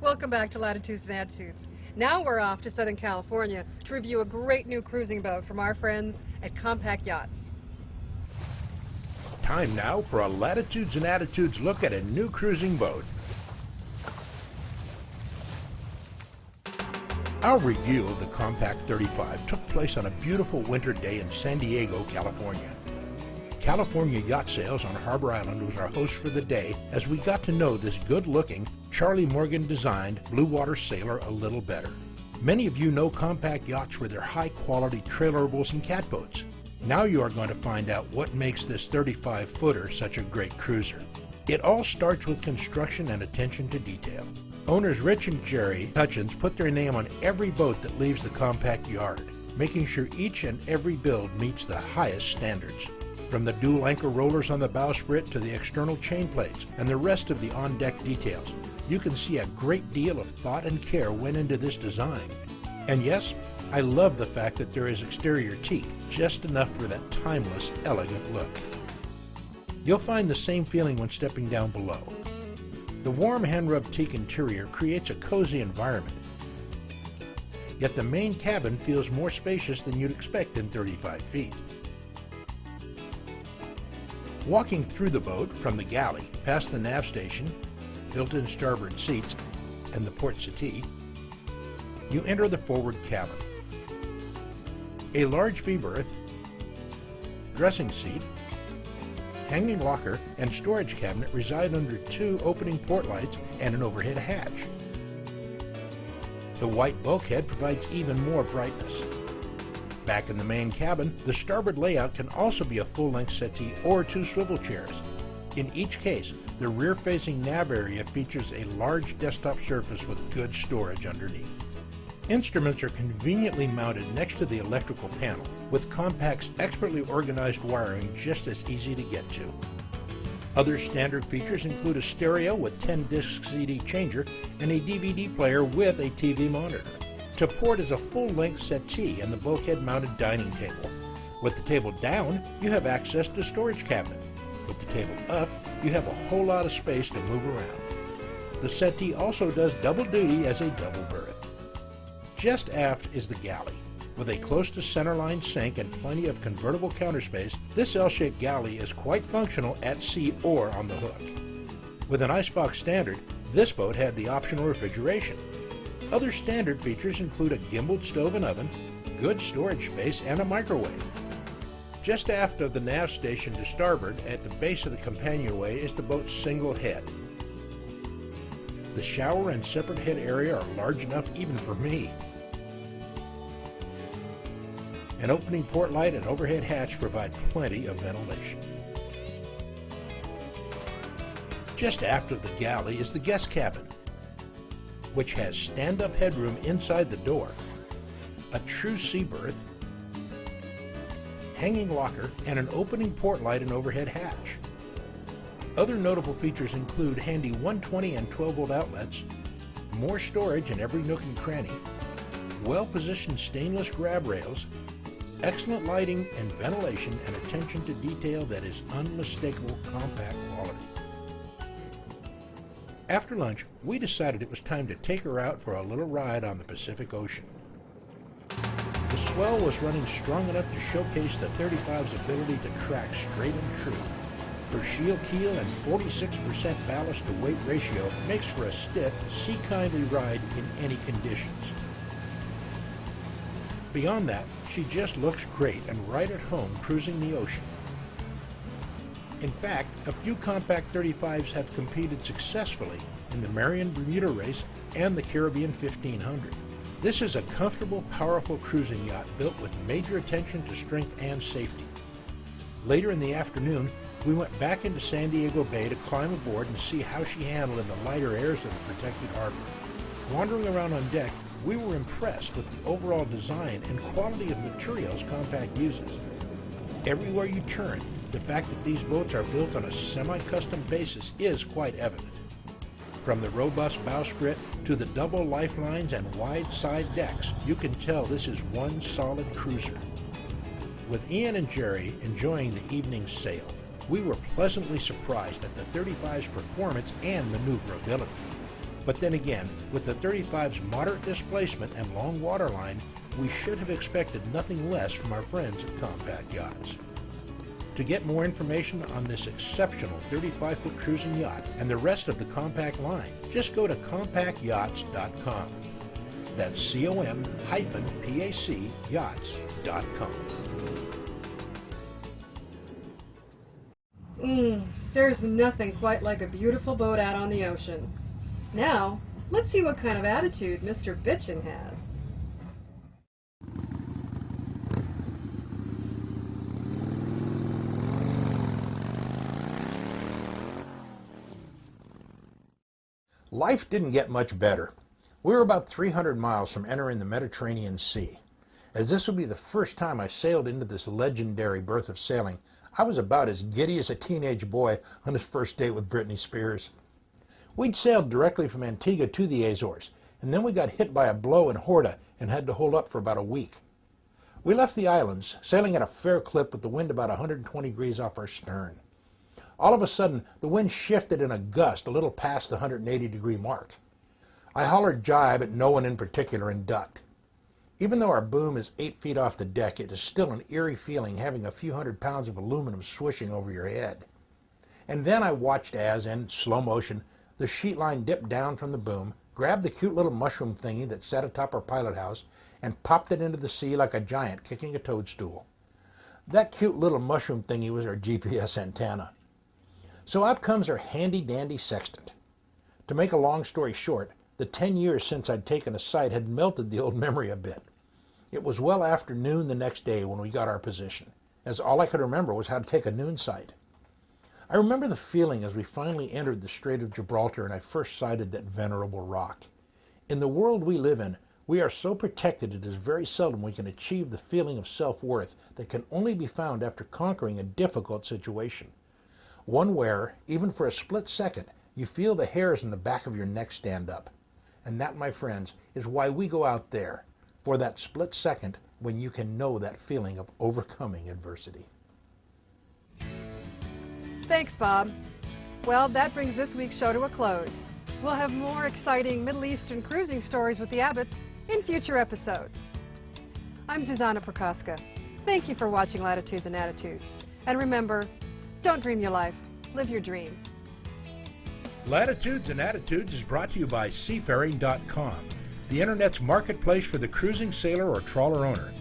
Welcome back to Latitudes and Attitudes. Now we're off to Southern California to review a great new cruising boat from our friends at Campac Yachts. Time now for a Latitudes and Attitudes look at a new cruising boat. Our review of the Campac 35 took place on a beautiful winter day in San Diego, California. California Yacht Sales on Harbor Island was our host for the day as we got to know this good-looking, Charlie Morgan-designed blue water sailor a little better. Many of you know Campac yachts for their high-quality trailerables and catboats. Now you are going to find out what makes this 35-footer such a great cruiser. It all starts with construction and attention to detail. Owners Rich and Jerry Hutchins put their name on every boat that leaves the Campac yard, making sure each and every build meets the highest standards. From the dual anchor rollers on the bowsprit to the external chain plates and the rest of the on-deck details, you can see a great deal of thought and care went into this design. And yes, I love the fact that there is exterior teak, just enough for that timeless, elegant look. You'll find the same feeling when stepping down below. The warm hand-rubbed teak interior creates a cozy environment. Yet the main cabin feels more spacious than you'd expect in 35 feet. Walking through the boat from the galley, past the nav station, built-in starboard seats, and the port settee, you enter the forward cabin. A large fee berth, dressing seat, hanging locker, and storage cabinet reside under two opening port lights and an overhead hatch. The white bulkhead provides even more brightness. Back in the main cabin, the starboard layout can also be a full-length settee or two swivel chairs. In each case, the rear-facing nav area features a large desktop surface with good storage underneath. Instruments are conveniently mounted next to the electrical panel, with Campac's expertly organized wiring just as easy to get to. Other standard features include a stereo with 10-disc CD changer and a DVD player with a TV monitor. To port is a full-length settee and the bulkhead-mounted dining table. With the table down, you have access to storage cabinet. With the table up, you have a whole lot of space to move around. The settee also does double duty as a double berth. Just aft is the galley. With a close to centerline sink and plenty of convertible counter space, this L-shaped galley is quite functional at sea or on the hook. With an icebox standard, this boat had the optional refrigeration. Other standard features include a gimbaled stove and oven, good storage space, and a microwave. Just aft of the nav station to starboard, at the base of the companionway, is the boat's single head. The shower and separate head area are large enough even for me. An opening port light and overhead hatch provide plenty of ventilation. Just aft of the galley is the guest cabin, which has stand-up headroom inside the door, a true sea berth, hanging locker, and an opening port light and overhead hatch. Other notable features include handy 120 and 12-volt outlets, more storage in every nook and cranny, well-positioned stainless grab rails, excellent lighting and ventilation, and attention to detail that is unmistakable Campac quality. After lunch, we decided it was time to take her out for a little ride on the Pacific Ocean. The swell was running strong enough to showcase the 35's ability to track straight and true. Her shield keel and 46% ballast to weight ratio makes for a stiff, sea-kindly ride in any conditions. Beyond that, she just looks great and right at home cruising the ocean. In fact, a few Campac 35s have competed successfully in the Marion Bermuda Race and the Caribbean 1500. This is a comfortable, powerful cruising yacht built with major attention to strength and safety. Later in the afternoon, we went back into San Diego Bay to climb aboard and see how she handled in the lighter airs of the protected harbor. Wandering around on deck, we were impressed with the overall design and quality of materials Campac uses. Everywhere you turn, the fact that these boats are built on a semi-custom basis is quite evident. From the robust bowsprit to the double lifelines and wide side decks, you can tell this is one solid cruiser. With Ian and Jerry enjoying the evening's sail, we were pleasantly surprised at the 35's performance and maneuverability. But then again, with the 35's moderate displacement and long waterline, we should have expected nothing less from our friends at Campac Yachts. To get more information on this exceptional 35-foot cruising yacht and the rest of the Campac line, just go to CampacYachts.com. That's COM-PAC yachts.com. There's nothing quite like a beautiful boat out on the ocean. Now, let's see what kind of attitude Mr. Bitchin has. Life didn't get much better. We were about 300 miles from entering the Mediterranean Sea. As this would be the first time I sailed into this legendary berth of sailing, I was about as giddy as a teenage boy on his first date with Britney Spears. We'd sailed directly from Antigua to the Azores, and then we got hit by a blow in Horta and had to hold up for about a week. We left the islands, sailing at a fair clip with the wind about 120 degrees off our stern. All of a sudden, the wind shifted in a gust a little past the 180-degree mark. I hollered jibe at no one in particular and ducked. Even though our boom is 8 feet off the deck, it is still an eerie feeling having a few hundred pounds of aluminum swishing over your head. And then I watched as, in slow motion, the sheet line dipped down from the boom, grabbed the cute little mushroom thingy that sat atop our pilot house, and popped it into the sea like a giant kicking a toadstool. That cute little mushroom thingy was our GPS antenna. So out comes our handy-dandy sextant. To make a long story short, the 10 years since I'd taken a sight had melted the old memory a bit. It was well after noon the next day when we got our position, as all I could remember was how to take a noon sight. I remember the feeling as we finally entered the Strait of Gibraltar and I first sighted that venerable rock. In the world we live in, we are so protected it is very seldom we can achieve the feeling of self-worth that can only be found after conquering a difficult situation. One where, even for a split second, you feel the hairs in the back of your neck stand up. And that, my friends, is why we go out there, for that split second when you can know that feeling of overcoming adversity. Thanks, Bob. Well, that brings this week's show to a close. We'll have more exciting Middle Eastern cruising stories with the Abbotts in future episodes. I'm Susanna Prokaska. Thank you for watching Latitudes and Attitudes. And remember, don't dream your life, live your dream. Latitudes and Attitudes is brought to you by Seafaring.com, the Internet's marketplace for the cruising sailor or trawler owner.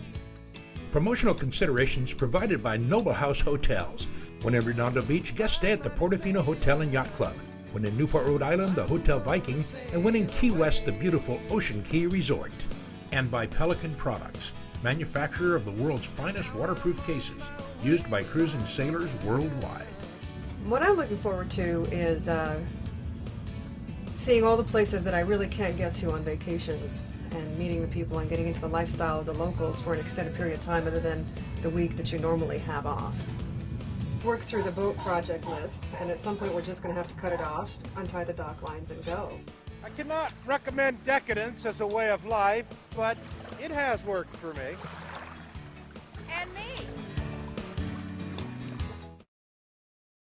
Promotional considerations provided by Noble House Hotels. When in Redondo Beach, guest stay at the Portofino Hotel and Yacht Club. When in Newport, Rhode Island, the Hotel Viking. And when in Key West, the beautiful Ocean Key Resort. And by Pelican Products, manufacturer of the world's finest waterproof cases, used by cruising sailors worldwide. What I'm looking forward to is seeing all the places that I really can't get to on vacations and meeting the people and getting into the lifestyle of the locals for an extended period of time other than the week that you normally have off. Work through the boat project list, and at some point we're just going to have to cut it off, untie the dock lines, and go. I cannot recommend decadence as a way of life, but it has worked for me.